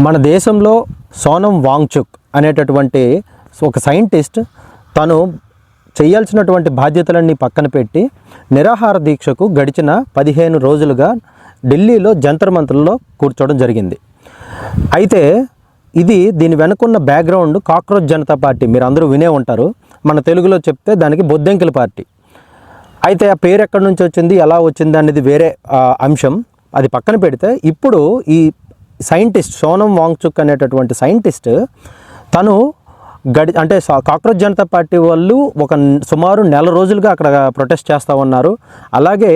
మన దేశంలో సోనం వాంగ్చుక్ అనేటటువంటి ఒక సైంటిస్ట్ తను చేయాల్సినటువంటి బాధ్యతలన్నీ పక్కన పెట్టి నిరాహార దీక్షకు గడిచిన 15 రోజులుగా ఢిల్లీలో జంతర్ మంతర్లో కూర్చోవడం జరిగింది. అయితే దీని వెనుకున్న బ్యాక్గ్రౌండ్ కాక్రోచ్ జనతా పార్టీ, మీరు అందరూ వినే ఉంటారు. మన తెలుగులో చెప్తే దానికి బొద్దింకల పార్టీ. అయితే ఆ పేరు ఎక్కడి నుంచి వచ్చింది, ఎలా వచ్చింది అనేది వేరే అంశం. అది పక్కన పెడితే ఇప్పుడు ఈ సైంటిస్ట్ సోనం వాంగ్చుక్ అనేటటువంటి సైంటిస్ట్ తను అంటే కాక్రోచ్ జనతా పార్టీ వాళ్ళు సుమారు నెల రోజులుగా అక్కడ ప్రొటెస్ట్ చేస్తూ ఉన్నారు. అలాగే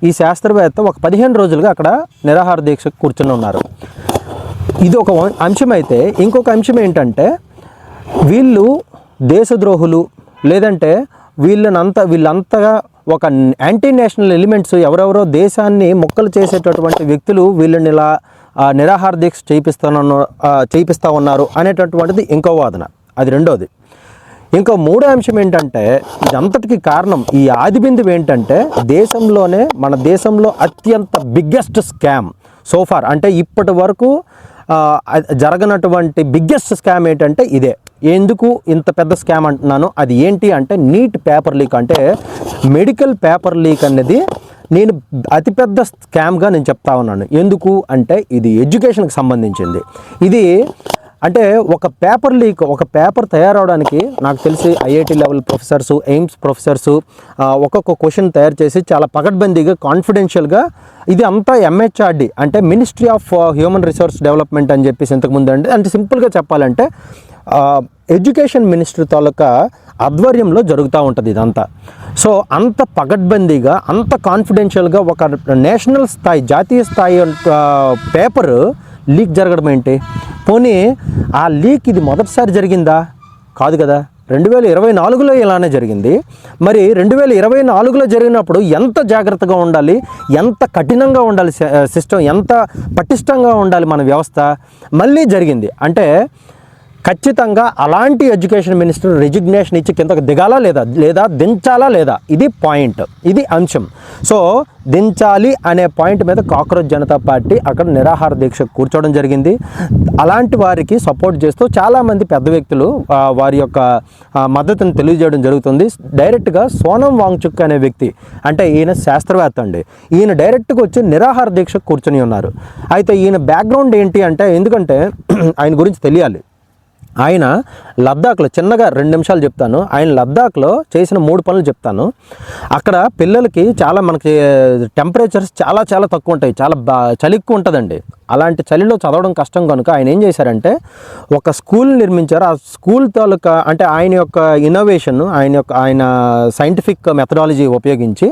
ఈ శాస్త్రవేత్త ఒక 15 రోజులుగా అక్కడ నిరాహార దీక్షకు కూర్చుని ఉన్నారు. ఇది ఒక అంశం. అయితే ఇంకొక అంశం ఏంటంటే వీళ్ళు దేశద్రోహులు, లేదంటే వీళ్ళంతగా ఒక యాంటీ నేషనల్ ఎలిమెంట్స్, ఎవరెవరో దేశాన్ని మొక్కలు చేసేటటువంటి వ్యక్తులు వీళ్ళని ఇలా నిరాహార దీక్ష చేయిస్తూ ఉన్నారు అనేటటువంటిది ఇంకో వాదన. అది రెండోది. ఇంకో మూడో అంశం ఏంటంటే ఇదంతటికి కారణం, ఈ ఆదిబిందువు ఏంటంటే మన దేశంలో అత్యంత బిగ్గెస్ట్ స్కామ్ సోఫార్, అంటే ఇప్పటి వరకు జరగనటువంటి బిగ్గెస్ట్ స్కామ్ ఏంటంటే ఇదే. ఎందుకు ఇంత పెద్ద స్కామ్ అంటున్నాను, అది ఏంటి అంటే నీట్ పేపర్ లీక్. అంటే మెడికల్ పేపర్ లీక్ అనేది నేను అతిపెద్ద స్కామ్గా నేను చెప్తా ఉన్నాను. ఎందుకు అంటే ఇది ఎడ్యుకేషన్కి సంబంధించింది. ఇది అంటే ఒక పేపర్ లీక్, ఒక పేపర్ తయారవడానికి నాకు తెలిసి IIT level professors, AIIMS professors ఒక్కొక్క క్వశ్చన్ తయారు చేసి చాలా పకడ్బందీగా కాన్ఫిడెన్షియల్గా, ఇది అంతా ఎంహెచ్ఆర్డి అంటే ministry of human resource development అని చెప్పేసి ఇంతకుముందు అంటే సింపుల్గా చెప్పాలంటే ఎడ్యుకేషన్ మినిస్ట్రీ తాలూకా ఆధ్వర్యంలో జరుగుతూ ఉంటుంది ఇదంతా. సో అంత పగడ్బందీగా, అంత కాన్ఫిడెన్షియల్గా ఒక నేషనల్ స్థాయి, జాతీయ స్థాయి పేపర్ లీక్ జరగడం ఏంటి? పోనీ ఆ లీక్ ఇది మొదటిసారి జరిగిందా? కాదు కదా. 2024లో ఇలానే జరిగింది. మరి 2024లో జరిగినప్పుడు ఎంత జాగ్రత్తగా ఉండాలి, ఎంత కఠినంగా ఉండాలి సిస్టమ్, ఎంత పటిష్టంగా ఉండాలి మన వ్యవస్థ. మళ్ళీ జరిగింది అంటే ఖచ్చితంగా అలాంటి ఎడ్యుకేషన్ మినిస్టర్ రిజిగ్నేషన్ ఇచ్చి కిందకు దిగాలా లేదా దించాలా లేదా, ఇది పాయింట్, ఇది అంశం. సో దించాలి అనే పాయింట్ మీద కాక్రోచ్ జనతా పార్టీ అక్కడ నిరాహార దీక్ష కూర్చోవడం జరిగింది. అలాంటి వారికి సపోర్ట్ చేస్తూ చాలామంది పెద్ద వ్యక్తులు వారి యొక్క మద్దతును తెలియజేయడం జరుగుతుంది. డైరెక్ట్గా సోనం వాంగ్చుక్ అనే వ్యక్తి, అంటే ఈయన శాస్త్రవేత్త అండి, ఈయన డైరెక్ట్గా వచ్చి నిరాహార దీక్ష కూర్చొని ఉన్నారు. అయితే ఈయన బ్యాక్గ్రౌండ్ ఏంటి అంటే, ఎందుకంటే ఆయన గురించి తెలియాలి. ఆయన లద్దాఖ్లో, చిన్నగా 2 నిమిషాలు చెప్తాను, ఆయన లద్దాఖ్లో చేసిన 3 పనులు చెప్తాను. అక్కడ పిల్లలకి మనకి టెంపరేచర్స్ చాలా తక్కువ ఉంటాయి, చాలా చలి ఎక్కువ ఉంటుందండి. అలాంటి చలిలో చదవడం కష్టం కనుక ఆయన ఏం చేశారంటే ఒక స్కూల్ నిర్మించారు. ఆ స్కూల్ తాలూకా అంటే ఆయన యొక్క ఇన్నోవేషన్, ఆయన సైంటిఫిక్ మెథడాలజీ ఉపయోగించి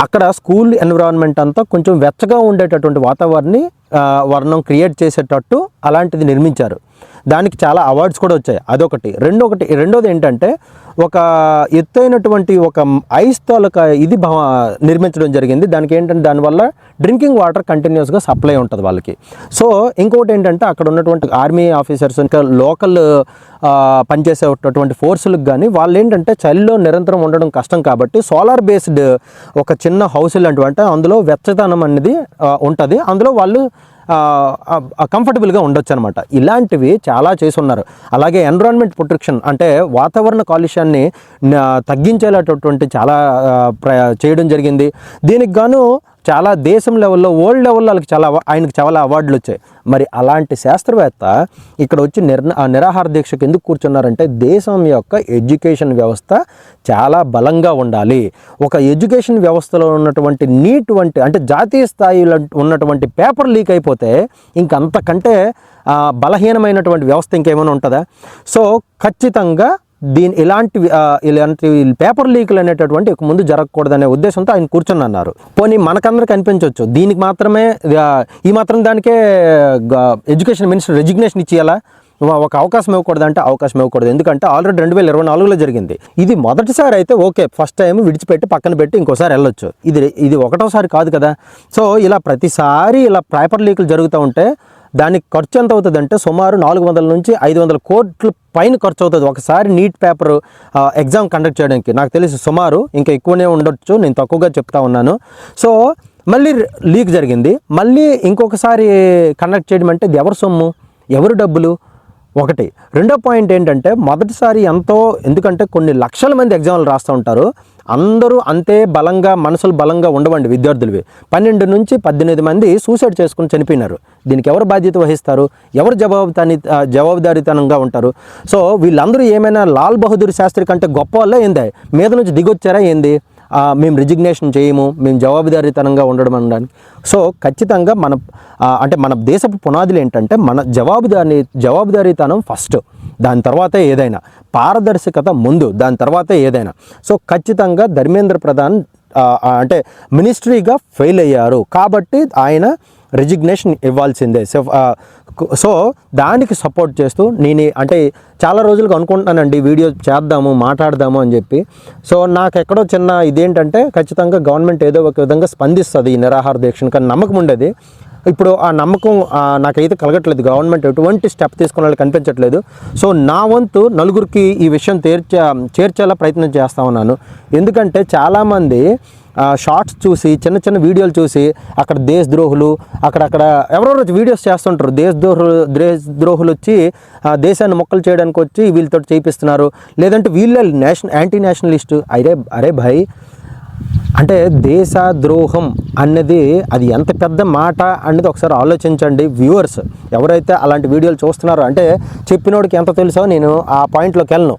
అక్కడ స్కూల్ ఎన్విరాన్మెంట్ అంతా కొంచెం వెచ్చగా ఉండేటటువంటి వాతావరణం క్రియేట్ చేసేటట్టు అలాంటిది నిర్మించారు. దానికి చాలా అవార్డ్స్ కూడా వచ్చాయి. అదొకటి. రెండోది ఏంటంటే ఒక ఎత్తైనటువంటి ఒక ఐస్ తాలూకా ఇది నిర్మించడం జరిగింది. దానికి ఏంటంటే దానివల్ల డ్రింకింగ్ వాటర్ కంటిన్యూస్గా సప్లై ఉంటుంది వాళ్ళకి. సో ఇంకొకటి ఏంటంటే అక్కడ ఉన్నటువంటి ఆర్మీ ఆఫీసర్స్, ఇంకా లోకల్ పనిచేసేటటువంటి ఫోర్సులకు కానీ వాళ్ళు ఏంటంటే చలిలో నిరంతరం ఉండడం కష్టం కాబట్టి సోలార్ బేస్డ్ ఒక చిన్న హౌస్ లాంటివి, అంటే అందులో వెచ్చదనం అనేది ఉంటుంది, అందులో వాళ్ళు కంఫర్టబుల్గా ఉండొచ్చు అనమాట. ఇలాంటివి చాలా చేసి ఉన్నారు. అలాగే ఎన్విరాన్మెంట్ ప్రొటెక్షన్, అంటే వాతావరణ కాలుష్యాన్ని తగ్గించేటటువంటి చాలా చేయడం జరిగింది. దీనికి గాను చాలా దేశం లెవెల్లో, వరల్డ్ లెవెల్లో ఆయనకి చాలా అవార్డులు వచ్చాయి. మరి అలాంటి శాస్త్రవేత్త ఇక్కడ వచ్చి నిరాహార దీక్షకు ఎందుకు కూర్చున్నారంటే దేశం యొక్క ఎడ్యుకేషన్ వ్యవస్థ చాలా బలంగా ఉండాలి. ఒక ఎడ్యుకేషన్ వ్యవస్థలో ఉన్నటువంటి అంటే జాతీయ స్థాయిలో ఉన్నటువంటి పేపర్ లీక్ అయిపోతే ఇంకంతకంటే బలహీనమైనటువంటి వ్యవస్థ ఇంకేమైనా ఉంటుందా? సో ఖచ్చితంగా ఇలాంటి పేపర్ లీకులు అనేటటువంటి ముందు జరగకూడదనే ఉద్దేశంతో ఆయన కూర్చొని అన్నారు. పోనీ మనకందరికి అనిపించవచ్చు దీనికి మాత్రమే, ఈ మాత్రం దానికే ఎడ్యుకేషన్ మినిస్టర్ రెజిగ్నేషన్ ఇచ్చేయాలా, ఒక అవకాశం ఇవ్వకూడదు అంటే అవకాశం ఇవ్వకూడదు. ఎందుకంటే ఆల్రెడీ 2024లో జరిగింది. ఇది మొదటిసారి అయితే ఓకే, ఫస్ట్ టైం విడిచిపెట్టి పక్కన పెట్టి ఇంకోసారి వెళ్ళొచ్చు. ఇది ఒకటోసారి కాదు కదా. సో ఇలా ప్రతిసారి ఇలా పేపర్ లీకులు జరుగుతూ ఉంటే దానికి ఖర్చు ఎంత అవుతుంది అంటే సుమారు 400 నుంచి 500 కోట్ల పైన ఖర్చు అవుతుంది ఒకసారి నీట్ పేపర్ ఎగ్జామ్ కండక్ట్ చేయడానికి. నాకు తెలిసి సుమారు ఇంకా ఎక్కువనే ఉండొచ్చు, నేను తక్కువగా చెప్తా ఉన్నాను. సో మళ్ళీ లీక్ జరిగింది, మళ్ళీ ఇంకొకసారి కండక్ట్ చేయడం అంటే ఇది ఎవరి సొమ్ము, ఎవరు డబ్బులు? ఒకటి. రెండో పాయింట్ ఏంటంటే మొదటిసారి ఎంతో, ఎందుకంటే కొన్ని లక్షల మంది ఎగ్జామ్లు రాస్తూ ఉంటారు, అందరూ అంతే బలంగా మనసులు బలంగా ఉండవండి విద్యార్థులవి. 12 నుంచి 18 మంది సూసైడ్ చేసుకుని చనిపోయినారు. దీనికి ఎవరు బాధ్యత వహిస్తారు, ఎవరు జవాబుదారీతనంగా ఉంటారు? సో వీళ్ళందరూ ఏమైనా లాల్ బహదూర్ శాస్త్రి కంటే గొప్ప వల్ల ఏంది, మీద నుంచి దిగొచ్చారా ఏంది? మేము రిజిగ్నేషన్ చేయము, మేము జవాబుదారీతనంగా ఉండడం అనడానికి. సో ఖచ్చితంగా మన దేశపు పునాదులు ఏంటంటే మన జవాబుదారీతనం ఫస్ట్, దాని తర్వాతే ఏదైనా, పారదర్శకత ముందు, దాని తర్వాతే ఏదైనా. సో ఖచ్చితంగా ధర్మేంద్ర ప్రధాన్ అంటే మినిస్ట్రీగా ఫెయిల్ అయ్యారు కాబట్టి ఆయన రిజిగ్నేషన్ ఇవ్వాల్సిందే. సో దానికి సపోర్ట్ చేస్తూ నేను అంటే చాలా రోజులుగా అనుకుంటున్నానండి వీడియో చేద్దాము, మాట్లాడదాము అని చెప్పి. సో నాకు ఎక్కడో చిన్న ఇదేంటంటే ఖచ్చితంగా గవర్నమెంట్ ఏదో ఒక విధంగా స్పందిస్తుంది ఈ నిరాహార దీక్షను, కానీ నమ్మకం ఉండేది. ఇప్పుడు ఆ నమ్మకం నాకైతే కలగట్లేదు. గవర్నమెంట్ ఎటువంటి స్టెప్ తీసుకునే వాళ్ళు కనిపించట్లేదు. సో నా వంతు నలుగురికి ఈ విషయం చేర్చేలా ప్రయత్నం చేస్తా ఉన్నాను. ఎందుకంటే చాలామంది షార్ట్స్ చూసి, చిన్న చిన్న వీడియోలు చూసి అక్కడ దేశద్రోహులు, అక్కడక్కడ ఎవరెవరు వీడియోస్ చేస్తుంటారు, దేశద్రోహులు వచ్చి దేశాన్ని మొక్కలు చేయడానికి వచ్చి వీళ్ళతో చేయిస్తున్నారు, లేదంటే వీళ్ళే యాంటీ నేషనలిస్టు. అరే భాయ్, అంటే దేశద్రోహం అన్నది అది ఎంత పెద్ద మాట అనేది ఒకసారి ఆలోచించండి వ్యూవర్స్. ఎవరైతే అలాంటి వీడియోలు చూస్తున్నారో, అంటే చెప్పినోడికి ఎంత తెలుసో నేను ఆ పాయింట్లోకి వెళ్ళను,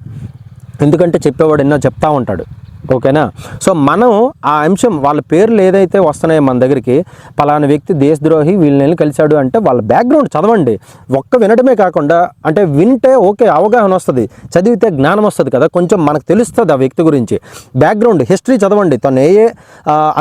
ఎందుకంటే చెప్పేవాడు ఎన్నో చెప్తా ఉంటాడు. ఓకేనా? సో మనం ఆ అంశం, వాళ్ళ పేర్లు ఏదైతే వస్తున్నాయో మన దగ్గరికి, పలానా వ్యక్తి దేశద్రోహి, వీళ్ళని కలిశాడు అంటే వాళ్ళ బ్యాక్గ్రౌండ్ చదవండి. ఒక్క వినడమే కాకుండా, అంటే వింటే ఓకే అవగాహన వస్తుంది, చదివితే జ్ఞానం వస్తుంది కదా, కొంచెం మనకు తెలుస్తుంది ఆ వ్యక్తి గురించి. బ్యాక్గ్రౌండ్ హిస్టరీ చదవండి. తను ఏ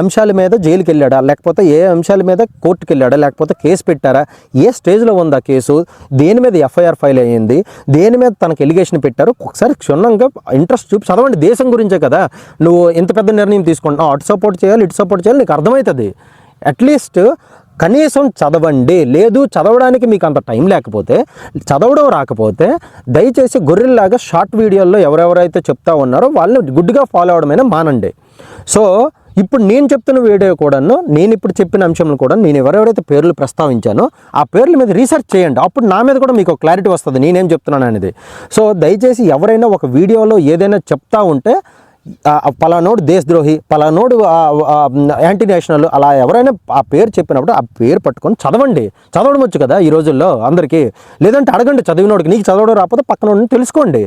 అంశాల మీద జైలుకి వెళ్ళాడా, లేకపోతే ఏ అంశాల మీద కోర్టుకి వెళ్ళాడా, లేకపోతే కేసు పెట్టారా, ఏ స్టేజ్లో ఉంది ఆ కేసు, దేని మీద ఎఫ్ఐఆర్ ఫైల్ అయ్యింది, దేని మీద తనకు ఎలిగేషన్ పెట్టారు, ఒకసారి క్షుణ్ణంగా ఇంట్రెస్ట్ చూపి చదవండి. దేశం గురించే కదా నువ్వు ఎంత పెద్ద నిర్ణయం తీసుకుంటున్నావు, అటు సపోర్ట్ చేయాలి ఇటు సపోర్ట్ చేయాలి, నీకు అర్థమవుతుంది. అట్లీస్ట్ కనీసం చదవండి. లేదు చదవడానికి మీకు అంత టైం లేకపోతే, చదవడం రాకపోతే, దయచేసి గొర్రెల్లాగా షార్ట్ వీడియోల్లో ఎవరెవరైతే చెప్తా ఉన్నారో వాళ్ళని గుడ్డిగా ఫాలో అవడమైనా మానండి. సో ఇప్పుడు నేను చెప్తున్న వీడియో కూడాను, నేను ఇప్పుడు చెప్పిన అంశంలో కూడా నేను ఎవరెవరైతే పేర్లు ప్రస్తావించానో ఆ పేర్ల మీద రీసెర్చ్ చేయండి. అప్పుడు నా మీద కూడా మీకు క్లారిటీ వస్తుంది నేనేం చెప్తున్నాను అనేది. సో దయచేసి ఎవరైనా ఒక వీడియోలో ఏదైనా చెప్తా ఉంటే, పలానోడు దేశద్రోహి, పలానోడు యాంటీ నేషనల్, అలా ఎవరైనా ఆ పేరు చెప్పినప్పుడు ఆ పేరు పట్టుకొని చదవండి. చదవడం వచ్చు కదా ఈ రోజుల్లో అందరికీ. లేదంటే అడగండి చదివినోడికి, నీకు చదవడం రాకపోతే పక్కన తెలుసుకోండి.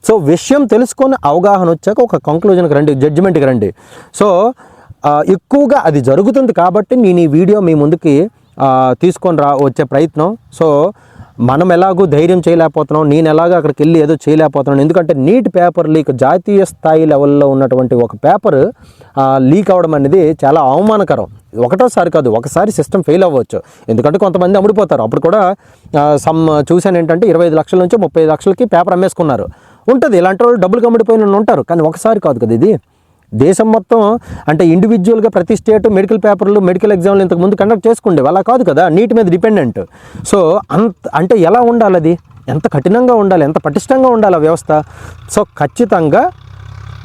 సో విషయం తెలుసుకొని అవగాహన వచ్చాక ఒక కంక్లూజన్కి రండి, జడ్జిమెంట్కి రండి. సో ఎక్కువగా అది జరుగుతుంది కాబట్టి నేను ఈ వీడియో మీ ముందుకి తీసుకొని వచ్చే ప్రయత్నం. సో మనం ఎలాగో ధైర్యం చేయలేకపోతున్నాం, నేను ఎలాగో అక్కడికి వెళ్ళి ఏదో చేయలేకపోతున్నాను. ఎందుకంటే నీట్ పేపర్ లీక్, జాతీయ స్థాయి లెవెల్లో ఉన్నటువంటి ఒక పేపర్ లీక్ అవ్వడం అనేది చాలా అవమానకరం. ఒకటోసారి కాదు, ఒకసారి సిస్టమ్ ఫెయిల్ అవ్వచ్చు. ఎందుకంటే కొంతమంది అమ్ముడిపోతారు. అప్పుడు కూడా చూశాను ఏంటంటే 25 లక్షల నుంచి 35 లక్షలకి పేపర్ అమ్మేసుకున్నారు. ఉంటుంది, ఇలాంటి వాళ్ళు డబ్బులు అమ్ముడిపోయిన ఉంటారు. కానీ ఒకసారి కాదు కదా ఇది, దేశం మొత్తం. అంటే ఇండివిజువల్గా ప్రతి స్టేట్ మెడికల్ పేపర్లు, మెడికల్ ఎగ్జామ్లు ఇంతకుముందు కండక్ట్ చేసుకుండేవి, అలా కాదు కదా, నీటి మీద డిపెండెంట్. సో అంటే ఎలా ఉండాలి, అది ఎంత కఠినంగా ఉండాలి, ఎంత పటిష్టంగా ఉండాలి ఆ వ్యవస్థ. సో ఖచ్చితంగా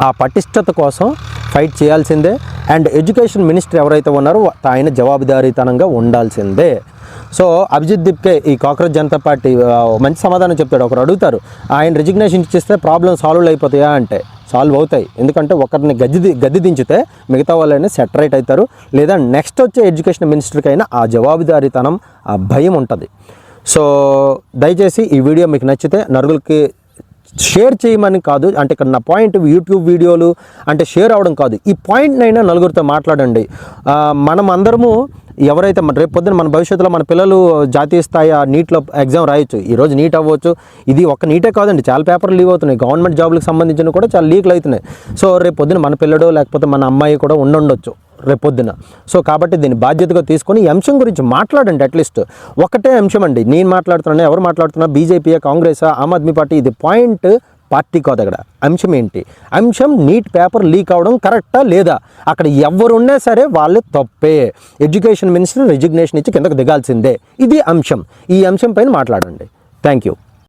ఆ పటిష్టత కోసం ఫైట్ చేయాల్సిందే. అండ్ ఎడ్యుకేషన్ మినిస్టర్ ఎవరైతే ఉన్నారో ఆయన జవాబుదారీతనంగా ఉండాల్సిందే. సో అభిజిత్ దీప్కే ఈ కాక్రోచ్ జనతా పార్టీ మంచి సమాధానం చెప్తాడు. ఒకరు అడుగుతారు, ఆయన రిజిగ్నేషన్ ఇచ్చేస్తే ప్రాబ్లం సాల్వ్ అయిపోతాయా అంటే, సాల్వ్ అవుతాయి. ఎందుకంటే ఒకరిని గద్దె దించితే మిగతా వాళ్ళైనా సెటరేట్ అవుతారు. లేదా నెక్స్ట్ వచ్చే ఎడ్యుకేషన్ మినిస్టర్కి అయినా ఆ జవాబుదారీతనం, ఆ భయం ఉంటుంది. సో దయచేసి ఈ వీడియో మీకు నచ్చితే నలుగురికి షేర్ చేయమని కాదు, అంటే ఇక్కడ నా పాయింట్ యూట్యూబ్ వీడియోలు అంటే షేర్ అవ్వడం కాదు, ఈ పాయింట్నైనా నలుగురితో మాట్లాడండి. మనం అందరము ఎవరైతే రేపు పొద్దున మన భవిష్యత్తులో మన పిల్లలు జాతీయ స్థాయి నీట్లో ఎగ్జామ్ రాయొచ్చు. ఈరోజు నీట్ అవ్వచ్చు, ఇది ఒక్క నీటే కాదండి, చాలా పేపర్లు లీవ్ అవుతున్నాయి. గవర్నమెంట్ జాబ్లకు సంబంధించిన కూడా చాలా లీక్లు అవుతున్నాయి. సో రేపు పొద్దున మన పిల్లడు లేకపోతే మన అమ్మాయి కూడా ఉండొచ్చు రేపు పొద్దున. సో కాబట్టి దీన్ని బాధ్యతగా తీసుకొని ఈ అంశం గురించి మాట్లాడండి. అట్లీస్ట్ ఒకటే అంశం అండి, నేను మాట్లాడుతున్నాను, ఎవరు మాట్లాడుతున్నా, బీజేపీ, కాంగ్రెస్, ఆమ్ ఆద్మీ పార్టీ, ఇది పాయింట్ పార్టీ కాదు. అక్కడ అంశం ఏంటి, అంశం నీట్ పేపర్ లీక్ అవడం కరెక్టా లేదా, అక్కడ ఎవరున్నా సరే వాళ్ళు తప్పే, ఎడ్యుకేషన్ మినిస్టర్ రిజిగ్నేషన్ ఇచ్చి కిందకు దిగాల్సిందే, ఇది అంశం. ఈ అంశం పైన మాట్లాడండి. Thank you.